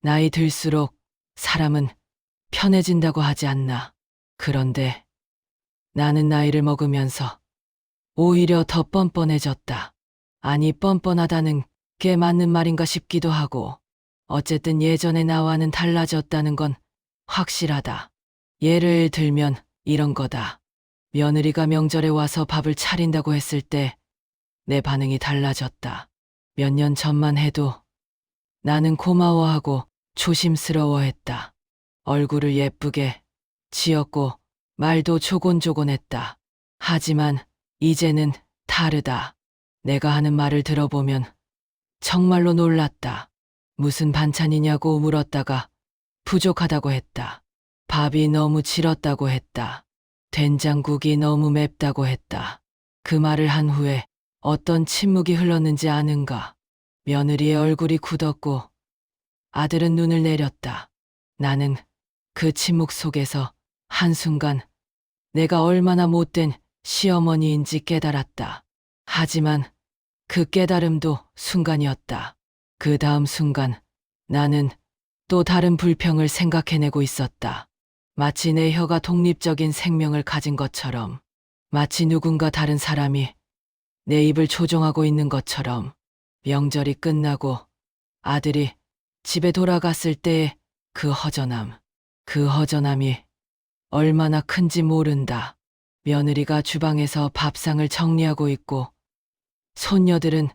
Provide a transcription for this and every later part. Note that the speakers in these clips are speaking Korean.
나이 들수록 사람은 편해진다고 하지 않나. 그런데 나는 나이를 먹으면서 오히려 더 뻔뻔해졌다. 아니, 뻔뻔하다는 게 맞는 말인가 싶기도 하고, 어쨌든 예전의 나와는 달라졌다는 건 확실하다. 예를 들면 이런 거다. 며느리가 명절에 와서 밥을 차린다고 했을 때 내 반응이 달라졌다. 몇 년 전만 해도 나는 고마워하고 조심스러워했다. 얼굴을 예쁘게 지었고 말도 조곤조곤했다. 하지만 이제는 다르다. 내가 하는 말을 들어보면 정말로 놀랐다. 무슨 반찬이냐고 물었다가 부족하다고 했다. 밥이 너무 질었다고 했다. 된장국이 너무 맵다고 했다. 그 말을 한 후에 어떤 침묵이 흘렀는지 아는가. 며느리의 얼굴이 굳었고 아들은 눈을 내렸다. 나는 그 침묵 속에서 한순간 내가 얼마나 못된 시어머니인지 깨달았다. 하지만 그 깨달음도 순간이었다. 그 다음 순간 나는 또 다른 불평을 생각해내고 있었다. 마치 내 혀가 독립적인 생명을 가진 것처럼, 마치 누군가 다른 사람이 내 입을 조종하고 있는 것처럼. 명절이 끝나고 아들이 집에 돌아갔을 때의 그 허전함, 그 허전함이 얼마나 큰지 모른다. 며느리가 주방에서 밥상을 정리하고 있고, 손녀들은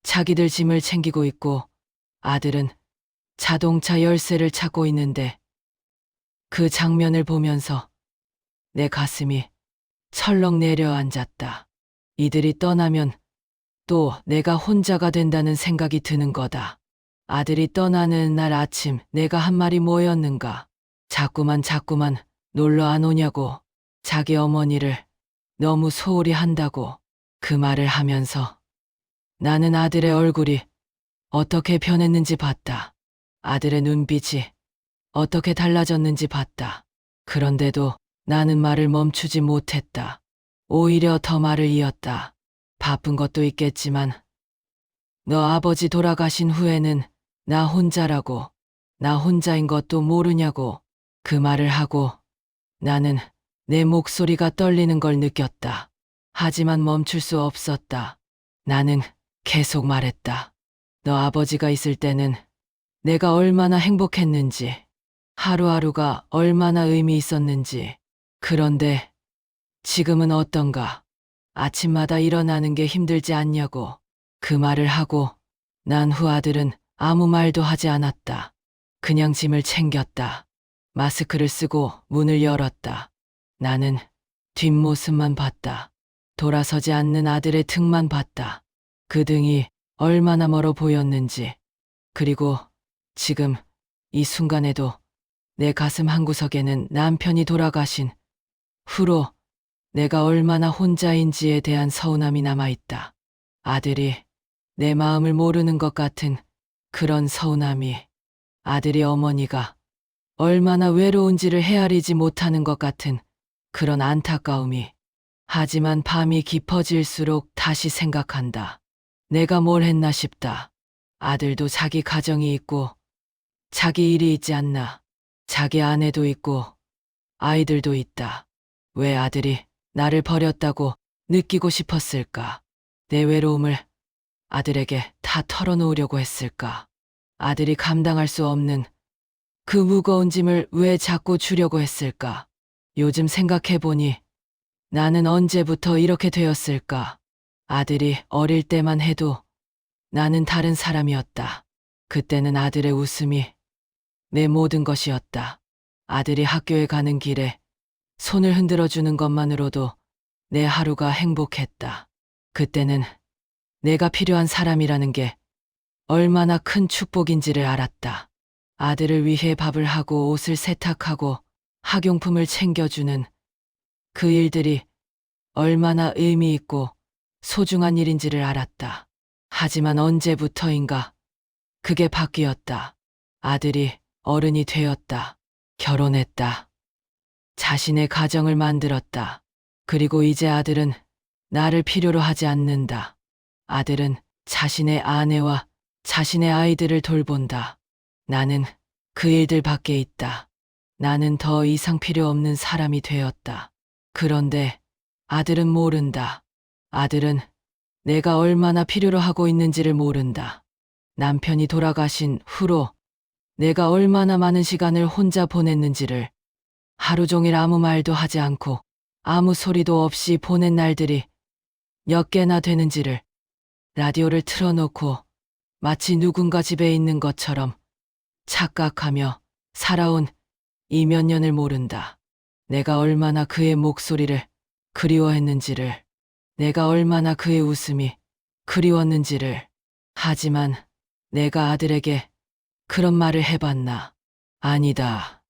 자기들 짐을 챙기고 있고, 아들은 자동차 열쇠를 찾고 있는데, 그 장면을 보면서 내 가슴이 철렁 내려앉았다. 이들이 떠나면 또 내가 혼자가 된다는 생각이 드는 거다. 아들이 떠나는 날 아침 내가 한 말이 뭐였는가. 자꾸만 놀러 안 오냐고. 자기 어머니를 너무 소홀히 한다고. 그 말을 하면서 나는 아들의 얼굴이 어떻게 변했는지 봤다. 아들의 눈빛이 어떻게 달라졌는지 봤다. 그런데도 나는 말을 멈추지 못했다. 오히려 더 말을 이었다. 바쁜 것도 있겠지만 너 아버지 돌아가신 후에는 나 혼자라고, 나 혼자인 것도 모르냐고. 그 말을 하고 나는 내 목소리가 떨리는 걸 느꼈다. 하지만 멈출 수 없었다. 나는 계속 말했다. 너 아버지가 있을 때는 내가 얼마나 행복했는지, 하루하루가 얼마나 의미 있었는지. 그런데 지금은 어떤가? 아침마다 일어나는 게 힘들지 않냐고. 그 말을 하고 난 후 아들은 아무 말도 하지 않았다. 그냥 짐을 챙겼다. 마스크를 쓰고 문을 열었다. 나는 뒷모습만 봤다. 돌아서지 않는 아들의 등만 봤다. 그 등이 얼마나 멀어 보였는지. 그리고 지금 이 순간에도 내 가슴 한구석에는 남편이 돌아가신 후로 내가 얼마나 혼자인지에 대한 서운함이 남아있다. 아들이 내 마음을 모르는 것 같은 그런 서운함이, 아들이 어머니가 얼마나 외로운지를 헤아리지 못하는 것 같은 그런 안타까움이. 하지만 밤이 깊어질수록 다시 생각한다. 내가 뭘 했나 싶다. 아들도 자기 가정이 있고 자기 일이 있지 않나. 자기 아내도 있고 아이들도 있다. 왜 아들이 나를 버렸다고 느끼고 싶었을까? 내 외로움을 아들에게 다 털어놓으려고 했을까? 아들이 감당할 수 없는 그 무거운 짐을 왜 자꾸 주려고 했을까? 요즘 생각해보니 나는 언제부터 이렇게 되었을까? 아들이 어릴 때만 해도 나는 다른 사람이었다. 그때는 아들의 웃음이 내 모든 것이었다. 아들이 학교에 가는 길에 손을 흔들어주는 것만으로도 내 하루가 행복했다. 그때는 내가 필요한 사람이라는 게 얼마나 큰 축복인지를 알았다. 아들을 위해 밥을 하고 옷을 세탁하고 학용품을 챙겨주는 그 일들이 얼마나 의미 있고 소중한 일인지를 알았다. 하지만 언제부터인가 그게 바뀌었다. 아들이 어른이 되었다. 결혼했다. 자신의 가정을 만들었다. 그리고 이제 아들은 나를 필요로 하지 않는다. 아들은 자신의 아내와 자신의 아이들을 돌본다. 나는 그 일들 밖에 있다. 나는 더 이상 필요 없는 사람이 되었다. 그런데 아들은 모른다. 아들은 내가 얼마나 필요로 하고 있는지를 모른다. 남편이 돌아가신 후로 내가 얼마나 많은 시간을 혼자 보냈는지를, 하루 종일 아무 말도 하지 않고 아무 소리도 없이 보낸 날들이 몇 개나 되는지를, 라디오를 틀어놓고 마치 누군가 집에 있는 것처럼 착각하며 살아온 이 몇 년을 모른다. 내가 얼마나 그의 목소리를 그리워했는지를, 내가 얼마나 그의 웃음이 그리웠는지를. 하지만 내가 아들에게 그런 말을 해봤나? 아니다.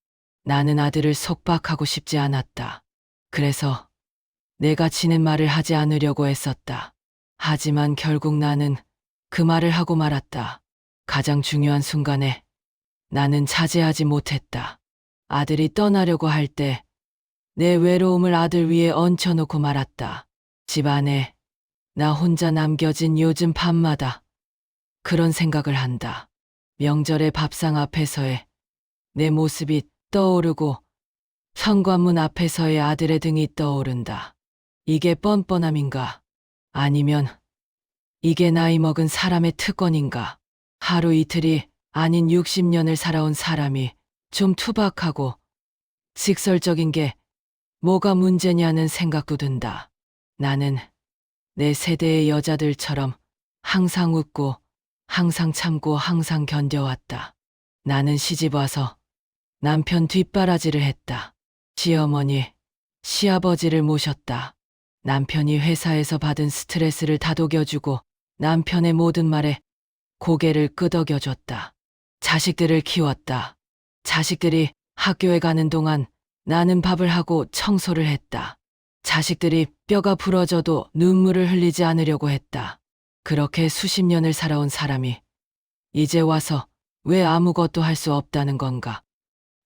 나는 아들을 속박하고 싶지 않았다. 그래서 내가 지낸 말을 하지 않으려고 애썼다. 하지만 결국 나는 그 말을 하고 말았다. 가장 중요한 순간에 나는 자제하지 못했다. 아들이 떠나려고 할 때 내 외로움을 아들 위에 얹혀놓고 말았다. 집 안에 나 혼자 남겨진 요즘 밤마다 그런 생각을 한다. 명절의 밥상 앞에서의 내 모습이 떠오르고 현관문 앞에서의 아들의 등이 떠오른다. 이게 뻔뻔함인가? 아니면 이게 나이 먹은 사람의 특권인가? 하루 이틀이 아닌 60년을 살아온 사람이 좀 투박하고 직설적인 게 뭐가 문제냐는 생각도 든다. 나는 내 세대의 여자들처럼 항상 웃고 항상 참고 항상 견뎌왔다. 나는 시집 와서 남편 뒷바라지를 했다. 시어머니, 시아버지를 모셨다. 남편이 회사에서 받은 스트레스를 다독여주고 남편의 모든 말에 고개를 끄덕여줬다. 자식들을 키웠다. 자식들이 학교에 가는 동안 나는 밥을 하고 청소를 했다. 자식들이 뼈가 부러져도 눈물을 흘리지 않으려고 했다. 그렇게 수십 년을 살아온 사람이 이제 와서 왜 아무것도 할 수 없다는 건가?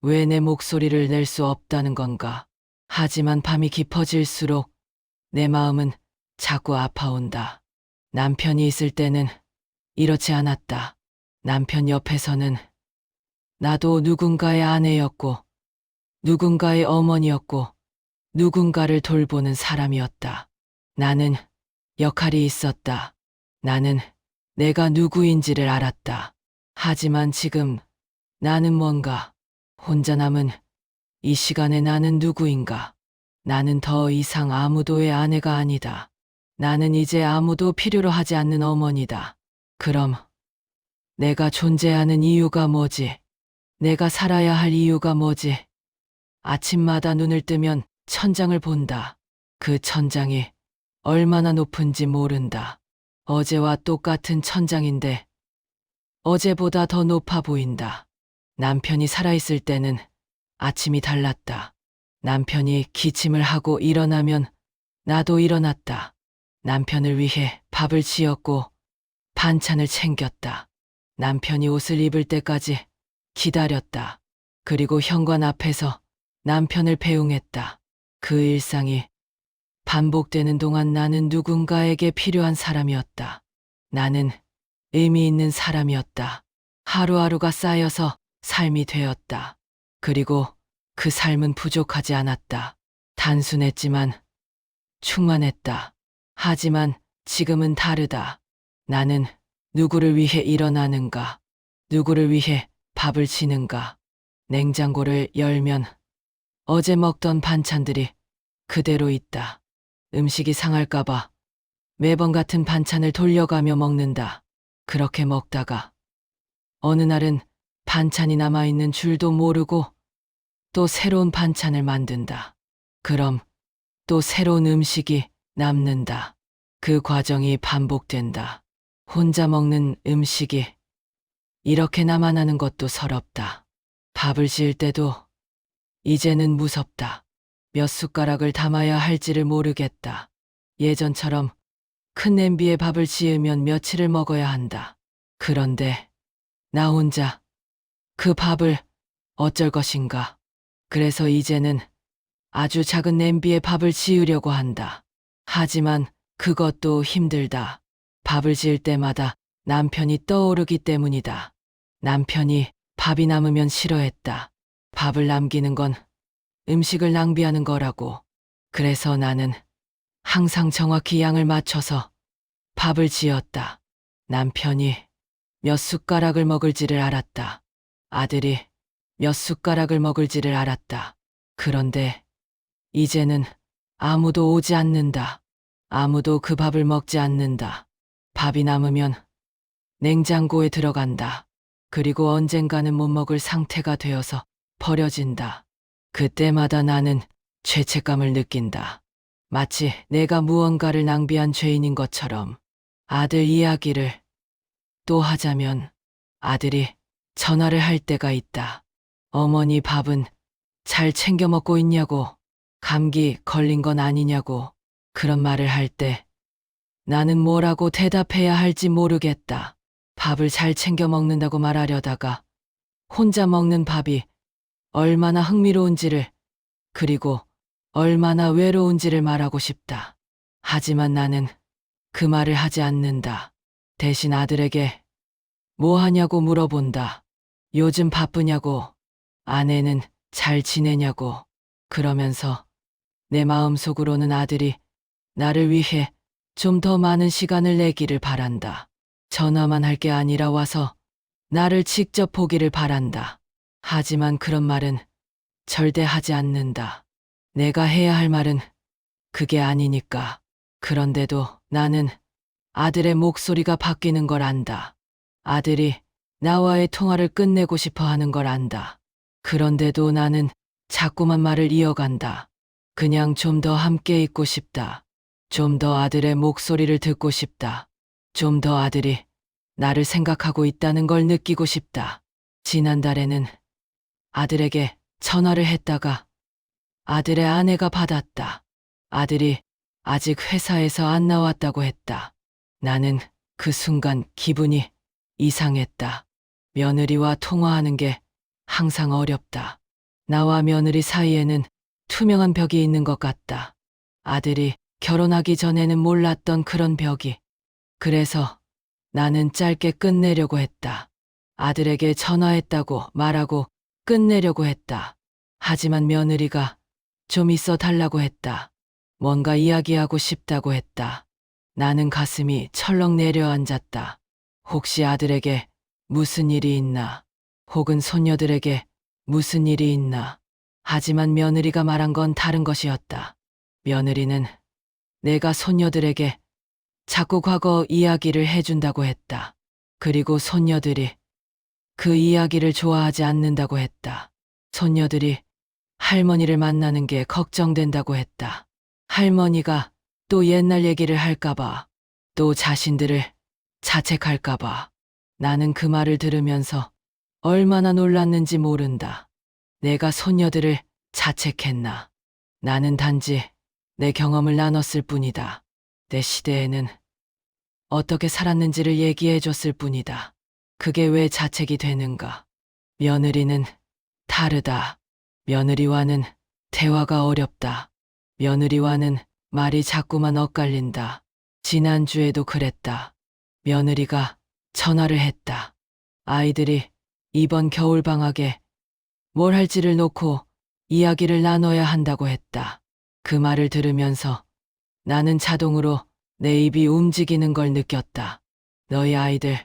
왜 내 목소리를 낼 수 없다는 건가? 하지만 밤이 깊어질수록 내 마음은 자꾸 아파온다. 남편이 있을 때는 이렇지 않았다. 남편 옆에서는 나도 누군가의 아내였고, 누군가의 어머니였고, 누군가를 돌보는 사람이었다. 나는 역할이 있었다. 나는 내가 누구인지를 알았다. 하지만 지금 나는 뭔가 혼자 남은 이 시간에 나는 누구인가? 나는 더 이상 아무도의 아내가 아니다. 나는 이제 아무도 필요로 하지 않는 어머니다. 그럼 내가 존재하는 이유가 뭐지? 내가 살아야 할 이유가 뭐지? 아침마다 눈을 뜨면 천장을 본다. 그 천장이 얼마나 높은지 모른다. 어제와 똑같은 천장인데 어제보다 더 높아 보인다. 남편이 살아있을 때는 아침이 달랐다. 남편이 기침을 하고 일어나면 나도 일어났다. 남편을 위해 밥을 지었고 반찬을 챙겼다. 남편이 옷을 입을 때까지 기다렸다. 그리고 현관 앞에서 남편을 배웅했다. 그 일상이 반복되는 동안 나는 누군가에게 필요한 사람이었다. 나는 의미 있는 사람이었다. 하루하루가 쌓여서 삶이 되었다. 그리고 그 삶은 부족하지 않았다. 단순했지만 충만했다. 하지만 지금은 다르다. 나는 누구를 위해 일어나는가? 누구를 위해 밥을 지는가? 냉장고를 열면 어제 먹던 반찬들이 그대로 있다. 음식이 상할까봐 매번 같은 반찬을 돌려가며 먹는다. 그렇게 먹다가 어느 날은 반찬이 남아있는 줄도 모르고 또 새로운 반찬을 만든다. 그럼 또 새로운 음식이 남는다. 그 과정이 반복된다. 혼자 먹는 음식이 이렇게 남아나는 것도 서럽다. 밥을 지을 때도 이제는 무섭다. 몇 숟가락을 담아야 할지를 모르겠다. 예전처럼 큰 냄비에 밥을 지으면 며칠을 먹어야 한다. 그런데 나 혼자 그 밥을 어쩔 것인가. 그래서 이제는 아주 작은 냄비에 밥을 지으려고 한다. 하지만 그것도 힘들다. 밥을 지을 때마다 남편이 떠오르기 때문이다. 남편이 밥이 남으면 싫어했다. 밥을 남기는 건 음식을 낭비하는 거라고. 그래서 나는 항상 정확히 양을 맞춰서 밥을 지었다. 남편이 몇 숟가락을 먹을지를 알았다. 아들이 몇 숟가락을 먹을지를 알았다. 그런데 이제는 아무도 오지 않는다. 아무도 그 밥을 먹지 않는다. 밥이 남으면 냉장고에 들어간다. 그리고 언젠가는 못 먹을 상태가 되어서 버려진다. 그때마다 나는 죄책감을 느낀다. 마치 내가 무언가를 낭비한 죄인인 것처럼. 아들 이야기를 또 하자면 아들이 전화를 할 때가 있다. 어머니 밥은 잘 챙겨 먹고 있냐고, 감기 걸린 건 아니냐고, 그런 말을 할 때 나는 뭐라고 대답해야 할지 모르겠다. 밥을 잘 챙겨 먹는다고 말하려다가 혼자 먹는 밥이 얼마나 흥미로운지를, 그리고 얼마나 외로운지를 말하고 싶다. 하지만 나는 그 말을 하지 않는다. 대신 아들에게 뭐 하냐고 물어본다. 요즘 바쁘냐고, 아내는 잘 지내냐고. 그러면서 내 마음속으로는 아들이 나를 위해 좀 더 많은 시간을 내기를 바란다. 전화만 할 게 아니라 와서 나를 직접 보기를 바란다. 하지만 그런 말은 절대 하지 않는다. 내가 해야 할 말은 그게 아니니까. 그런데도 나는 아들의 목소리가 바뀌는 걸 안다. 아들이 나와의 통화를 끝내고 싶어 하는 걸 안다. 그런데도 나는 자꾸만 말을 이어간다. 그냥 좀 더 함께 있고 싶다. 좀 더 아들의 목소리를 듣고 싶다. 좀 더 아들이 나를 생각하고 있다는 걸 느끼고 싶다. 지난달에는 아들에게 전화를 했다가 아들의 아내가 받았다. 아들이 아직 회사에서 안 나왔다고 했다. 나는 그 순간 기분이 이상했다. 며느리와 통화하는 게 항상 어렵다. 나와 며느리 사이에는 투명한 벽이 있는 것 같다. 아들이 결혼하기 전에는 몰랐던 그런 벽이. 그래서 나는 짧게 끝내려고 했다. 아들에게 전화했다고 말하고 끝내려고 했다. 하지만 며느리가 좀 있어 달라고 했다. 뭔가 이야기하고 싶다고 했다. 나는 가슴이 철렁 내려앉았다. 혹시 아들에게 무슨 일이 있나? 혹은 손녀들에게 무슨 일이 있나? 하지만 며느리가 말한 건 다른 것이었다. 며느리는 내가 손녀들에게 자꾸 과거 이야기를 해준다고 했다. 그리고 손녀들이 그 이야기를 좋아하지 않는다고 했다. 손녀들이 할머니를 만나는 게 걱정된다고 했다. 할머니가 또 옛날 얘기를 할까봐, 또 자신들을 자책할까봐. 나는 그 말을 들으면서 얼마나 놀랐는지 모른다. 내가 손녀들을 자책했나. 나는 단지 내 경험을 나눴을 뿐이다. 내 시대에는 어떻게 살았는지를 얘기해 줬을 뿐이다. 그게 왜 자책이 되는가? 며느리는 다르다. 며느리와는 대화가 어렵다. 며느리와는 말이 자꾸만 엇갈린다. 지난주에도 그랬다. 며느리가 전화를 했다. 아이들이 이번 겨울방학에 뭘 할지를 놓고 이야기를 나눠야 한다고 했다. 그 말을 들으면서 나는 자동으로 내 입이 움직이는 걸 느꼈다. 너희 아이들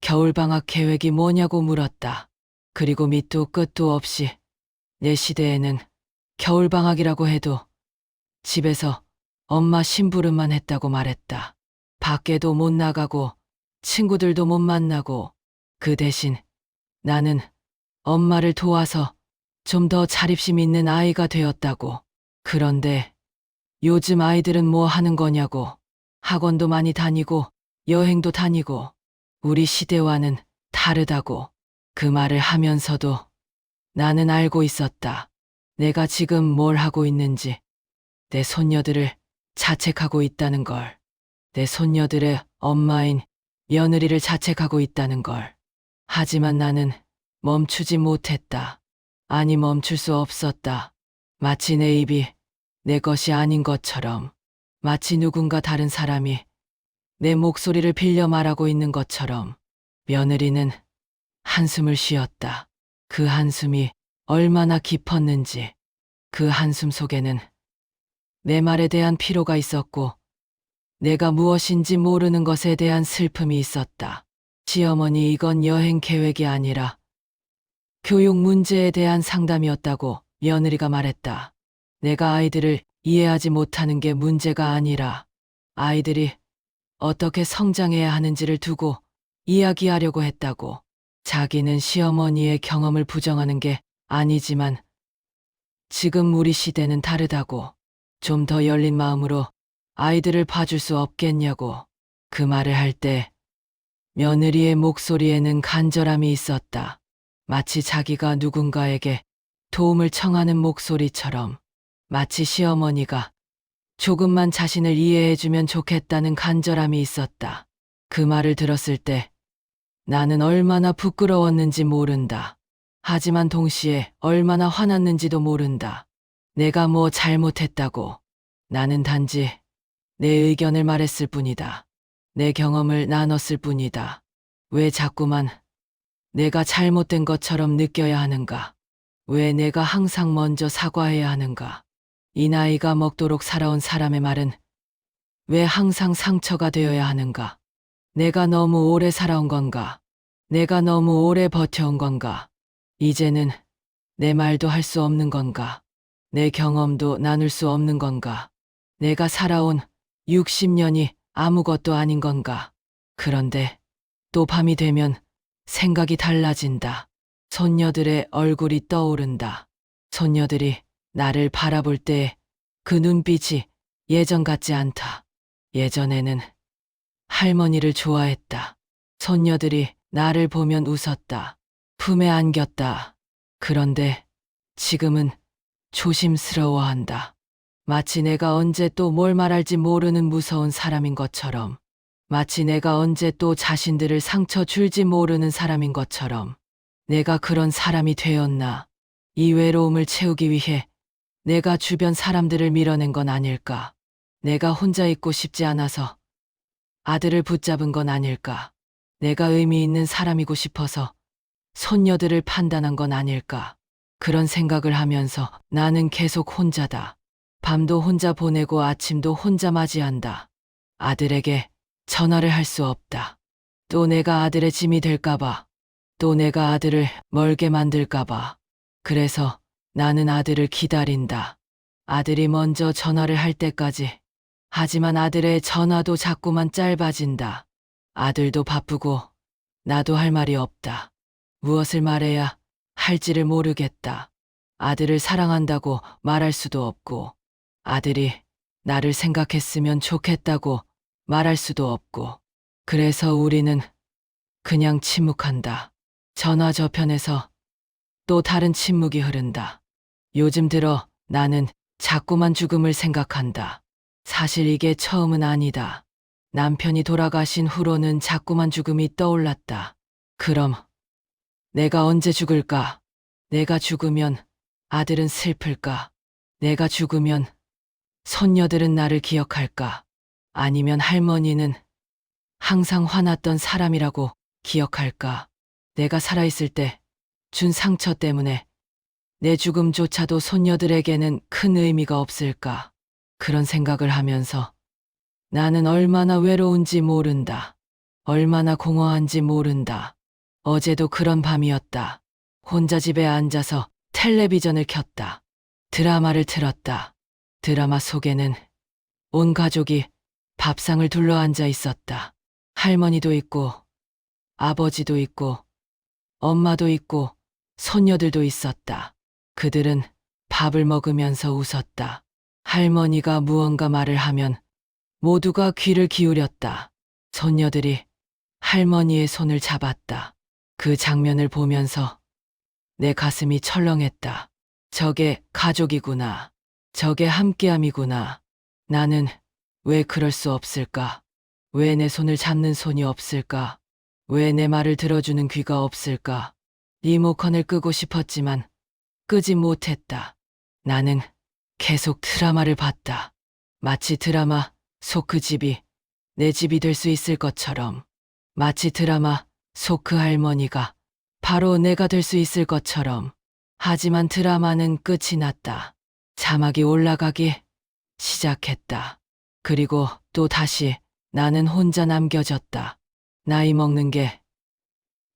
겨울방학 계획이 뭐냐고 물었다. 그리고 밑도 끝도 없이 내 시대에는 겨울방학이라고 해도 집에서 엄마 심부름만 했다고 말했다. 밖에도 못 나가고 친구들도 못 만나고 그 대신 나는 엄마를 도와서 좀 더 자립심 있는 아이가 되었다고. 그런데 요즘 아이들은 뭐 하는 거냐고. 학원도 많이 다니고 여행도 다니고 우리 시대와는 다르다고. 그 말을 하면서도 나는 알고 있었다. 내가 지금 뭘 하고 있는지. 내 손녀들을 자책하고 있다는 걸. 내 손녀들의 엄마인 며느리를 자책하고 있다는 걸. 하지만 나는 멈추지 못했다. 아니 멈출 수 없었다. 마치 내 입이 내 것이 아닌 것처럼. 마치 누군가 다른 사람이 내 목소리를 빌려 말하고 있는 것처럼. 며느리는 한숨을 쉬었다. 그 한숨이 얼마나 깊었는지, 그 한숨 속에는 내 말에 대한 피로가 있었고, 내가 무엇인지 모르는 것에 대한 슬픔이 있었다. 시어머니, 이건 여행 계획이 아니라 교육 문제에 대한 상담이었다고 며느리가 말했다. 내가 아이들을 이해하지 못하는 게 문제가 아니라 아이들이 어떻게 성장해야 하는지를 두고 이야기하려고 했다고. 자기는 시어머니의 경험을 부정하는 게 아니지만 지금 우리 시대는 다르다고. 좀 더 열린 마음으로 아이들을 봐줄 수 없겠냐고. 그 말을 할 때 며느리의 목소리에는 간절함이 있었다. 마치 자기가 누군가에게 도움을 청하는 목소리처럼, 마치 시어머니가 조금만 자신을 이해해주면 좋겠다는 간절함이 있었다. 그 말을 들었을 때 나는 얼마나 부끄러웠는지 모른다. 하지만 동시에 얼마나 화났는지도 모른다. 내가 뭐 잘못했다고. 나는 단지 내 의견을 말했을 뿐이다. 내 경험을 나눴을 뿐이다. 왜 자꾸만 내가 잘못된 것처럼 느껴야 하는가? 왜 내가 항상 먼저 사과해야 하는가? 이 나이가 먹도록 살아온 사람의 말은 왜 항상 상처가 되어야 하는가? 내가 너무 오래 살아온 건가? 내가 너무 오래 버텨온 건가? 이제는 내 말도 할 수 없는 건가? 내 경험도 나눌 수 없는 건가? 내가 살아온 60년이 아무것도 아닌 건가? 그런데 또 밤이 되면 생각이 달라진다. 손녀들의 얼굴이 떠오른다. 손녀들이 나를 바라볼 때 그 눈빛이 예전 같지 않다. 예전에는 할머니를 좋아했다. 손녀들이 나를 보면 웃었다. 품에 안겼다. 그런데 지금은 조심스러워한다. 마치 내가 언제 또 뭘 말할지 모르는 무서운 사람인 것처럼, 마치 내가 언제 또 자신들을 상처 줄지 모르는 사람인 것처럼. 내가 그런 사람이 되었나? 이 외로움을 채우기 위해 내가 주변 사람들을 밀어낸 건 아닐까? 내가 혼자 있고 싶지 않아서 아들을 붙잡은 건 아닐까? 내가 의미 있는 사람이고 싶어서 손녀들을 판단한 건 아닐까? 그런 생각을 하면서 나는 계속 혼자다. 밤도 혼자 보내고 아침도 혼자 맞이한다. 아들에게 전화를 할 수 없다. 또 내가 아들의 짐이 될까봐. 또 내가 아들을 멀게 만들까봐. 그래서 나는 아들을 기다린다. 아들이 먼저 전화를 할 때까지. 하지만 아들의 전화도 자꾸만 짧아진다. 아들도 바쁘고 나도 할 말이 없다. 무엇을 말해야 할지를 모르겠다. 아들을 사랑한다고 말할 수도 없고, 아들이 나를 생각했으면 좋겠다고 말할 수도 없고, 그래서 우리는 그냥 침묵한다. 전화 저편에서 또 다른 침묵이 흐른다. 요즘 들어 나는 자꾸만 죽음을 생각한다. 사실 이게 처음은 아니다. 남편이 돌아가신 후로는 자꾸만 죽음이 떠올랐다. 그럼 내가 언제 죽을까? 내가 죽으면 아들은 슬플까? 내가 죽으면 손녀들은 나를 기억할까? 아니면 할머니는 항상 화났던 사람이라고 기억할까? 내가 살아있을 때 준 상처 때문에 내 죽음조차도 손녀들에게는 큰 의미가 없을까? 그런 생각을 하면서 나는 얼마나 외로운지 모른다. 얼마나 공허한지 모른다. 어제도 그런 밤이었다. 혼자 집에 앉아서 텔레비전을 켰다. 드라마를 틀었다. 드라마 속에는 온 가족이 밥상을 둘러앉아 있었다. 할머니도 있고, 아버지도 있고, 엄마도 있고, 손녀들도 있었다. 그들은 밥을 먹으면서 웃었다. 할머니가 무언가 말을 하면 모두가 귀를 기울였다. 손녀들이 할머니의 손을 잡았다. 그 장면을 보면서 내 가슴이 철렁했다. 저게 가족이구나. 저게 함께함이구나. 나는 왜 그럴 수 없을까? 왜 내 손을 잡는 손이 없을까? 왜 내 말을 들어주는 귀가 없을까? 리모컨을 끄고 싶었지만 끄지 못했다. 나는 계속 드라마를 봤다. 마치 드라마 속 그 집이 내 집이 될 수 있을 것처럼. 마치 드라마 속 그 할머니가 바로 내가 될 수 있을 것처럼. 하지만 드라마는 끝이 났다. 자막이 올라가기 시작했다. 그리고 또 다시 나는 혼자 남겨졌다. 나이 먹는 게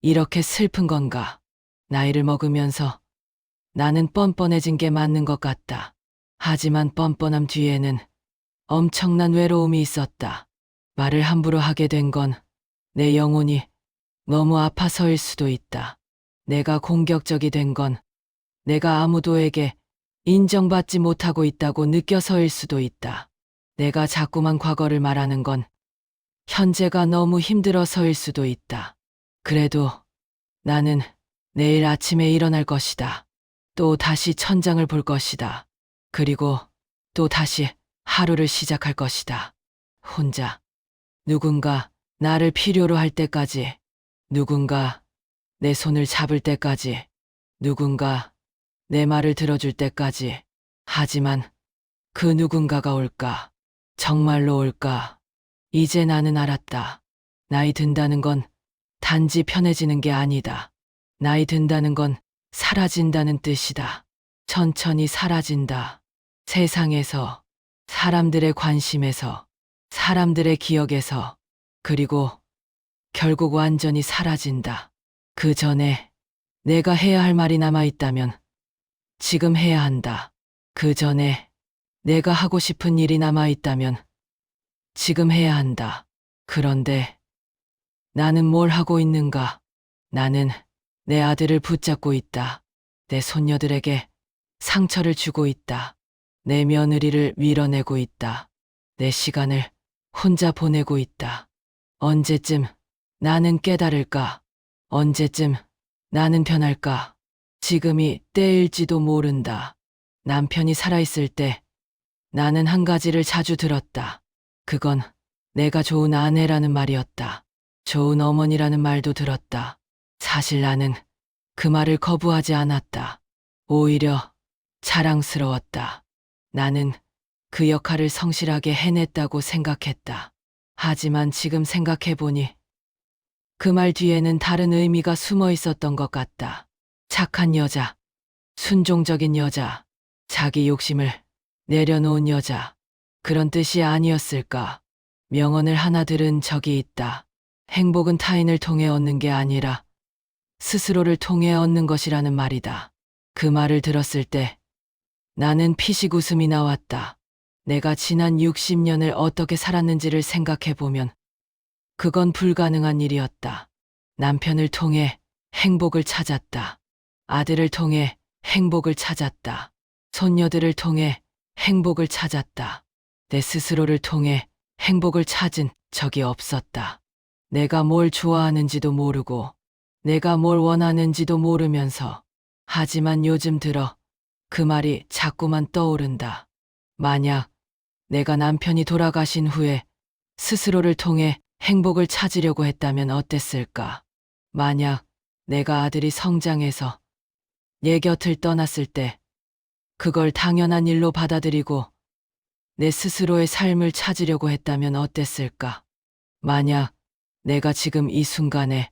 이렇게 슬픈 건가? 나이를 먹으면서 나는 뻔뻔해진 게 맞는 것 같다. 하지만 뻔뻔함 뒤에는 엄청난 외로움이 있었다. 말을 함부로 하게 된 건 내 영혼이 너무 아파서일 수도 있다. 내가 공격적이 된 건 내가 아무도에게 인정받지 못하고 있다고 느껴서일 수도 있다. 내가 자꾸만 과거를 말하는 건 현재가 너무 힘들어서일 수도 있다. 그래도 나는 내일 아침에 일어날 것이다. 또 다시 천장을 볼 것이다. 그리고 또 다시 하루를 시작할 것이다. 혼자. 누군가 나를 필요로 할 때까지. 누군가 내 손을 잡을 때까지. 누군가 내 말을 들어줄 때까지. 하지만 그 누군가가 올까? 정말로 올까? 이제 나는 알았다. 나이 든다는 건 단지 편해지는 게 아니다. 나이 든다는 건 사라진다는 뜻이다. 천천히 사라진다. 세상에서, 사람들의 관심에서, 사람들의 기억에서, 그리고 결국 완전히 사라진다. 그 전에 내가 해야 할 말이 남아있다면 지금 해야 한다. 그 전에 내가 하고 싶은 일이 남아있다면 지금 해야 한다. 그런데 나는 뭘 하고 있는가? 나는 내 아들을 붙잡고 있다. 내 손녀들에게 상처를 주고 있다. 내 며느리를 밀어내고 있다. 내 시간을 혼자 보내고 있다. 언제쯤 나는 깨달을까? 언제쯤 나는 변할까? 지금이 때일지도 모른다. 남편이 살아있을 때 나는 한 가지를 자주 들었다. 그건 내가 좋은 아내라는 말이었다. 좋은 어머니라는 말도 들었다. 사실 나는 그 말을 거부하지 않았다. 오히려 자랑스러웠다. 나는 그 역할을 성실하게 해냈다고 생각했다. 하지만 지금 생각해보니 그 말 뒤에는 다른 의미가 숨어 있었던 것 같다. 착한 여자, 순종적인 여자, 자기 욕심을 내려놓은 여자, 그런 뜻이 아니었을까? 명언을 하나 들은 적이 있다. 행복은 타인을 통해 얻는 게 아니라 스스로를 통해 얻는 것이라는 말이다. 그 말을 들었을 때 나는 피식 웃음이 나왔다. 내가 지난 60년을 어떻게 살았는지를 생각해보면 그건 불가능한 일이었다. 남편을 통해 행복을 찾았다. 아들을 통해 행복을 찾았다. 손녀들을 통해 행복을 찾았다. 내 스스로를 통해 행복을 찾은 적이 없었다. 내가 뭘 좋아하는지도 모르고 내가 뭘 원하는지도 모르면서 하지만 요즘 들어 그 말이 자꾸만 떠오른다. 만약 내가 남편이 돌아가신 후에 스스로를 통해 행복을 찾으려고 했다면 어땠을까? 만약 내가 아들이 성장해서 내 곁을 떠났을 때 그걸 당연한 일로 받아들이고 내 스스로의 삶을 찾으려고 했다면 어땠을까? 만약 내가 지금 이 순간에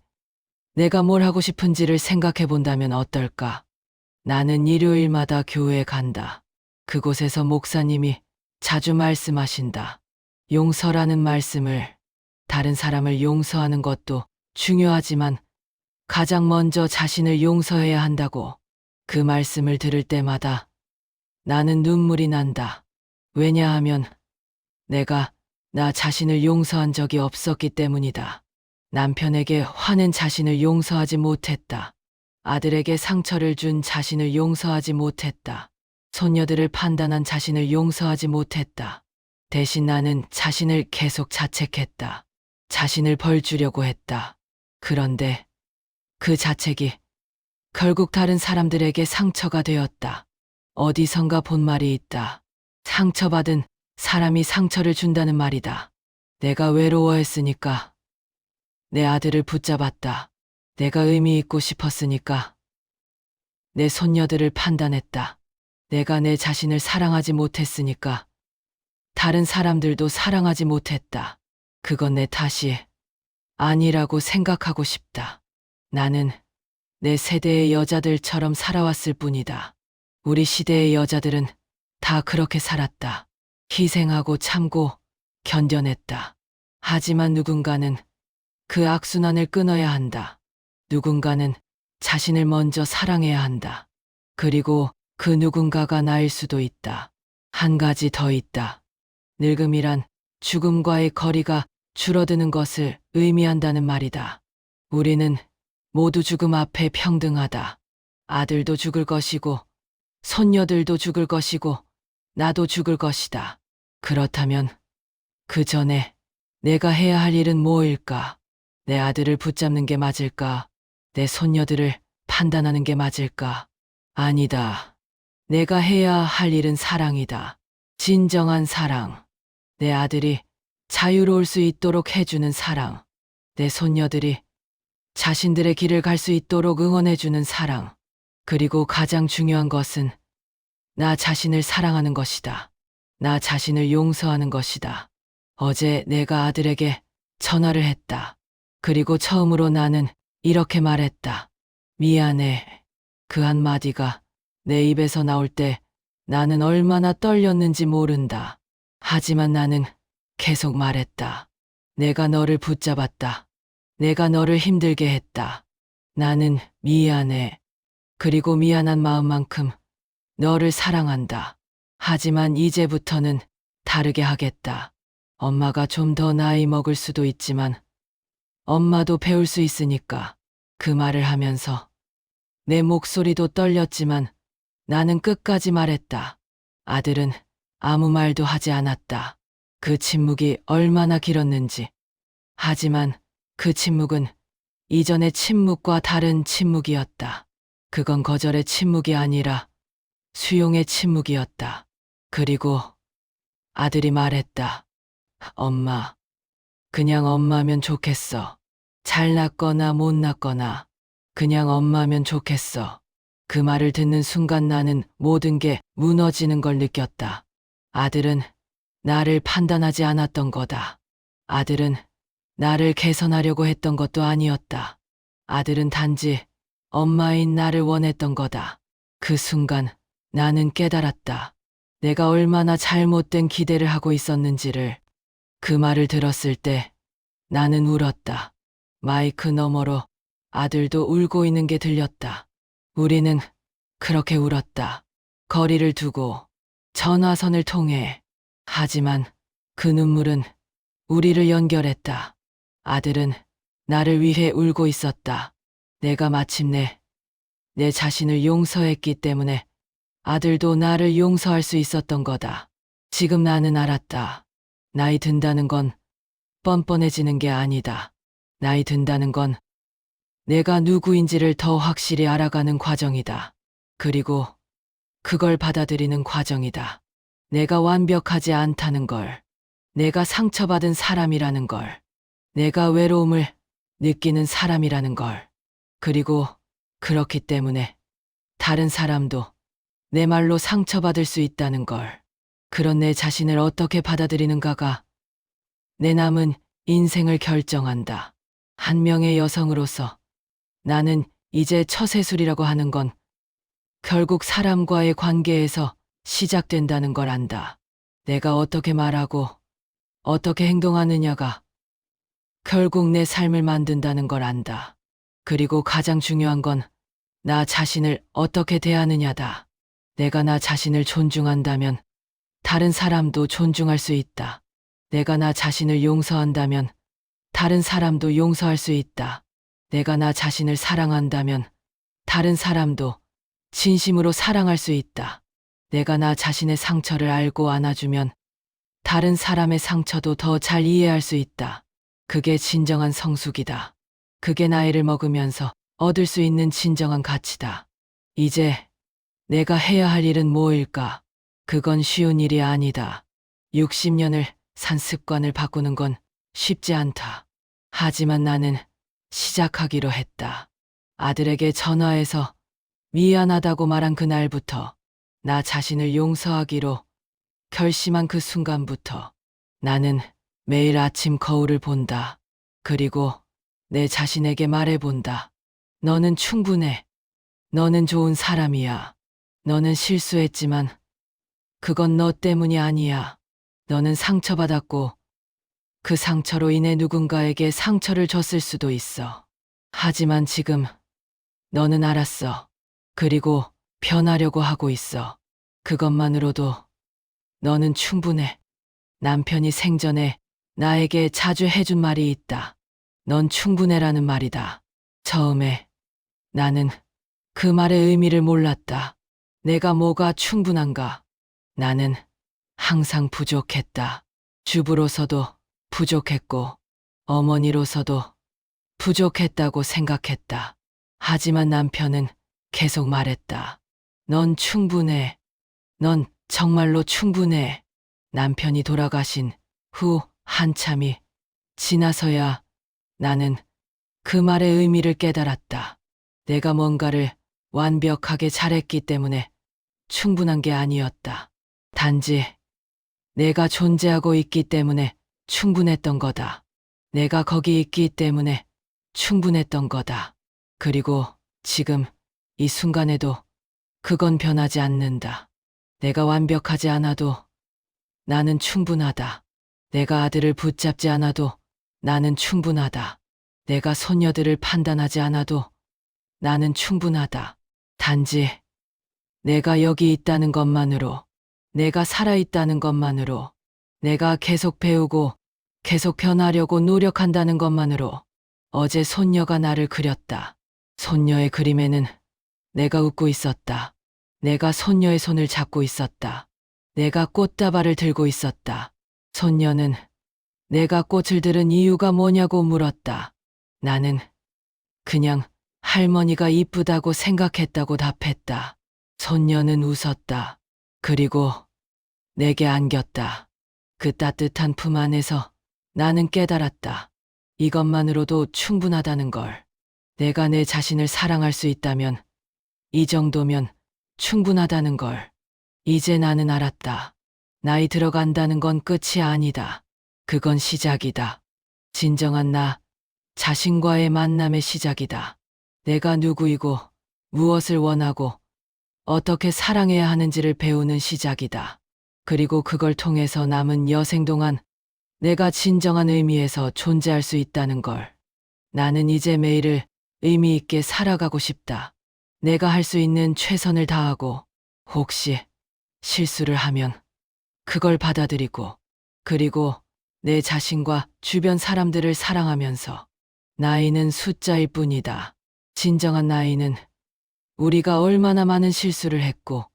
내가 뭘 하고 싶은지를 생각해 본다면 어떨까? 나는 일요일마다 교회에 간다. 그곳에서 목사님이 자주 말씀하신다. 용서라는 말씀을, 다른 사람을 용서하는 것도 중요하지만 가장 먼저 자신을 용서해야 한다고. 그 말씀을 들을 때마다 나는 눈물이 난다. 왜냐하면 내가 나 자신을 용서한 적이 없었기 때문이다. 남편에게 화낸 자신을 용서하지 못했다. 아들에게 상처를 준 자신을 용서하지 못했다. 손녀들을 판단한 자신을 용서하지 못했다. 대신 나는 자신을 계속 자책했다. 자신을 벌주려고 했다. 그런데 그 자책이 결국 다른 사람들에게 상처가 되었다. 어디선가 본 말이 있다. 상처받은 사람이 상처를 준다는 말이다. 내가 외로워했으니까 내 아들을 붙잡았다. 내가 의미 있고 싶었으니까 내 손녀들을 판단했다. 내가 내 자신을 사랑하지 못했으니까 다른 사람들도 사랑하지 못했다. 그건 내 탓이 아니라고 생각하고 싶다. 나는 내 세대의 여자들처럼 살아왔을 뿐이다. 우리 시대의 여자들은 다 그렇게 살았다. 희생하고 참고 견뎌냈다. 하지만 누군가는 그 악순환을 끊어야 한다. 누군가는 자신을 먼저 사랑해야 한다. 그리고 그 누군가가 나일 수도 있다. 한 가지 더 있다. 늙음이란 죽음과의 거리가 줄어드는 것을 의미한다는 말이다. 우리는 모두 죽음 앞에 평등하다. 아들도 죽을 것이고, 손녀들도 죽을 것이고, 나도 죽을 것이다. 그렇다면 그 전에 내가 해야 할 일은 뭐일까? 내 아들을 붙잡는 게 맞을까? 내 손녀들을 판단하는 게 맞을까? 아니다. 내가 해야 할 일은 사랑이다. 진정한 사랑. 내 아들이 자유로울 수 있도록 해주는 사랑. 내 손녀들이 자신들의 길을 갈 수 있도록 응원해주는 사랑. 그리고 가장 중요한 것은 나 자신을 사랑하는 것이다. 나 자신을 용서하는 것이다. 어제 내가 아들에게 전화를 했다. 그리고 처음으로 나는 이렇게 말했다. 미안해. 그 한마디가 내 입에서 나올 때 나는 얼마나 떨렸는지 모른다. 하지만 나는 계속 말했다. 내가 너를 붙잡았다. 내가 너를 힘들게 했다. 나는 미안해. 그리고 미안한 마음만큼 너를 사랑한다. 하지만 이제부터는 다르게 하겠다. 엄마가 좀 더 나이 먹을 수도 있지만 엄마도 배울 수 있으니까. 그 말을 하면서 내 목소리도 떨렸지만 나는 끝까지 말했다. 아들은 아무 말도 하지 않았다. 그 침묵이 얼마나 길었는지. 하지만 그 침묵은 이전의 침묵과 다른 침묵이었다. 그건 거절의 침묵이 아니라 수용의 침묵이었다. 그리고 아들이 말했다. 엄마, 그냥 엄마면 좋겠어. 잘났거나 못났거나 그냥 엄마면 좋겠어. 그 말을 듣는 순간 나는 모든 게 무너지는 걸 느꼈다. 아들은 나를 판단하지 않았던 거다. 아들은 나를 개선하려고 했던 것도 아니었다. 아들은 단지 엄마인 나를 원했던 거다. 그 순간 나는 깨달았다. 내가 얼마나 잘못된 기대를 하고 있었는지를. 그 말을 들었을 때 나는 울었다. 마이크 너머로 아들도 울고 있는 게 들렸다. 우리는 그렇게 울었다. 거리를 두고 전화선을 통해. 하지만 그 눈물은 우리를 연결했다. 아들은 나를 위해 울고 있었다. 내가 마침내 내 자신을 용서했기 때문에 아들도 나를 용서할 수 있었던 거다. 지금 나는 알았다. 나이 든다는 건 뻔뻔해지는 게 아니다. 나이 든다는 건 내가 누구인지를 더 확실히 알아가는 과정이다. 그리고 그걸 받아들이는 과정이다. 내가 완벽하지 않다는 걸. 내가 상처받은 사람이라는 걸. 내가 외로움을 느끼는 사람이라는 걸. 그리고 그렇기 때문에 다른 사람도 내 말로 상처받을 수 있다는 걸. 그런 내 자신을 어떻게 받아들이는가가 내 남은 인생을 결정한다. 한 명의 여성으로서 나는 이제 처세술이라고 하는 건 결국 사람과의 관계에서 시작된다는 걸 안다. 내가 어떻게 말하고 어떻게 행동하느냐가 결국 내 삶을 만든다는 걸 안다. 그리고 가장 중요한 건 나 자신을 어떻게 대하느냐다. 내가 나 자신을 존중한다면 다른 사람도 존중할 수 있다. 내가 나 자신을 용서한다면 다른 사람도 용서할 수 있다. 내가 나 자신을 사랑한다면 다른 사람도 진심으로 사랑할 수 있다. 내가 나 자신의 상처를 알고 안아주면 다른 사람의 상처도 더 잘 이해할 수 있다. 그게 진정한 성숙이다. 그게 나이를 먹으면서 얻을 수 있는 진정한 가치다. 이제 내가 해야 할 일은 뭐일까? 그건 쉬운 일이 아니다. 60년을 산 습관을 바꾸는 건 쉽지 않다. 하지만 나는 시작하기로 했다. 아들에게 전화해서 미안하다고 말한 그날부터, 나 자신을 용서하기로 결심한 그 순간부터 나는 매일 아침 거울을 본다. 그리고 내 자신에게 말해본다. 너는 충분해. 너는 좋은 사람이야. 너는 실수했지만 그건 너 때문이 아니야. 너는 상처받았고 그 상처로 인해 누군가에게 상처를 줬을 수도 있어. 하지만 지금 너는 알았어. 그리고 변하려고 하고 있어. 그것만으로도 너는 충분해. 남편이 생전에 나에게 자주 해준 말이 있다. 넌 충분해라는 말이다. 처음에 나는 그 말의 의미를 몰랐다. 내가 뭐가 충분한가? 나는 항상 부족했다. 주부로서도 부족했고 어머니로서도 부족했다고 생각했다. 하지만 남편은 계속 말했다. 넌 충분해. 넌 정말로 충분해. 남편이 돌아가신 후 한참이 지나서야 나는 그 말의 의미를 깨달았다. 내가 뭔가를 완벽하게 잘했기 때문에 충분한 게 아니었다. 단지 내가 존재하고 있기 때문에 충분했던 거다. 내가 거기 있기 때문에 충분했던 거다. 그리고 지금 이 순간에도 그건 변하지 않는다. 내가 완벽하지 않아도 나는 충분하다. 내가 아들을 붙잡지 않아도 나는 충분하다. 내가 소녀들을 판단하지 않아도 나는 충분하다. 단지 내가 여기 있다는 것만으로, 내가 살아있다는 것만으로, 내가 계속 배우고 계속 변하려고 노력한다는 것만으로 어제 손녀가 나를 그렸다. 손녀의 그림에는 내가 웃고 있었다. 내가 손녀의 손을 잡고 있었다. 내가 꽃다발을 들고 있었다. 손녀는 내가 꽃을 들은 이유가 뭐냐고 물었다. 나는 그냥 할머니가 이쁘다고 생각했다고 답했다. 손녀는 웃었다. 그리고 내게 안겼다. 그 따뜻한 품 안에서 나는 깨달았다. 이것만으로도 충분하다는 걸. 내가 내 자신을 사랑할 수 있다면, 이 정도면 충분하다는 걸. 이제 나는 알았다. 나이 들어간다는 건 끝이 아니다. 그건 시작이다. 진정한 나 자신과의 만남의 시작이다. 내가 누구이고 무엇을 원하고 어떻게 사랑해야 하는지를 배우는 시작이다. 그리고 그걸 통해서 남은 여생 동안 내가 진정한 의미에서 존재할 수 있다는 걸. 나는 이제 매일을 의미 있게 살아가고 싶다. 내가 할 수 있는 최선을 다하고 혹시 실수를 하면 그걸 받아들이고 그리고 내 자신과 주변 사람들을 사랑하면서 나이는 숫자일 뿐이다. 진정한 나이는 우리가 얼마나 많은 실수를 했고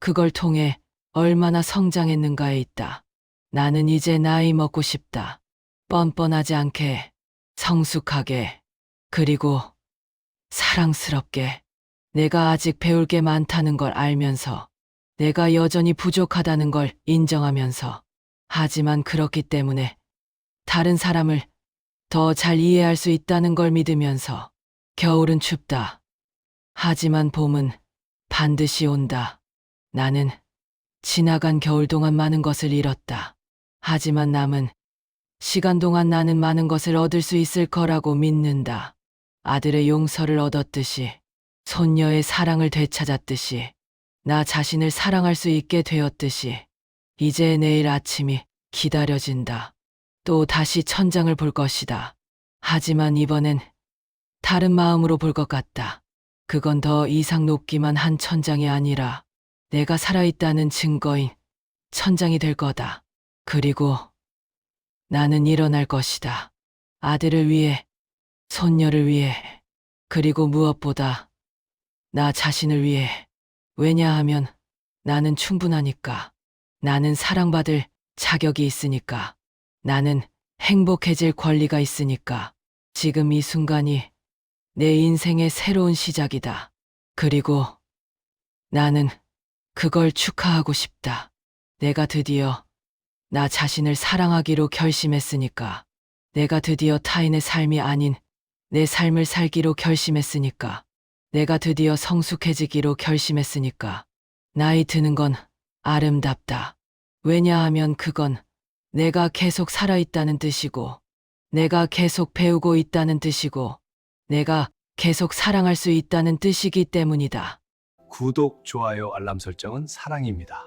그걸 통해 얼마나 성장했는가에 있다. 나는 이제 나이 먹고 싶다. 뻔뻔하지 않게, 성숙하게, 그리고 사랑스럽게. 내가 아직 배울 게 많다는 걸 알면서 내가 여전히 부족하다는 걸 인정하면서 하지만 그렇기 때문에 다른 사람을 더 잘 이해할 수 있다는 걸 믿으면서 겨울은 춥다. 하지만 봄은 반드시 온다. 나는 지나간 겨울 동안 많은 것을 잃었다. 하지만 남은 시간 동안 나는 많은 것을 얻을 수 있을 거라고 믿는다. 아들의 용서를 얻었듯이, 손녀의 사랑을 되찾았듯이, 나 자신을 사랑할 수 있게 되었듯이, 이제 내일 아침이 기다려진다. 또 다시 천장을 볼 것이다. 하지만 이번엔 다른 마음으로 볼 것 같다. 그건 더 이상 높기만 한 천장이 아니라 내가 살아있다는 증거인 천장이 될 거다. 그리고 나는 일어날 것이다. 아들을 위해, 손녀를 위해, 그리고 무엇보다 나 자신을 위해. 왜냐하면 나는 충분하니까. 나는 사랑받을 자격이 있으니까. 나는 행복해질 권리가 있으니까. 지금 이 순간이 내 인생의 새로운 시작이다. 그리고 나는 그걸 축하하고 싶다. 내가 드디어 나 자신을 사랑하기로 결심했으니까. 내가 드디어 타인의 삶이 아닌 내 삶을 살기로 결심했으니까. 내가 드디어 성숙해지기로 결심했으니까. 나이 드는 건 아름답다. 왜냐하면 그건 내가 계속 살아있다는 뜻이고, 내가 계속 배우고 있다는 뜻이고, 내가 계속 사랑할 수 있다는 뜻이기 때문이다. 구독, 좋아요, 알람 설정은 사랑입니다.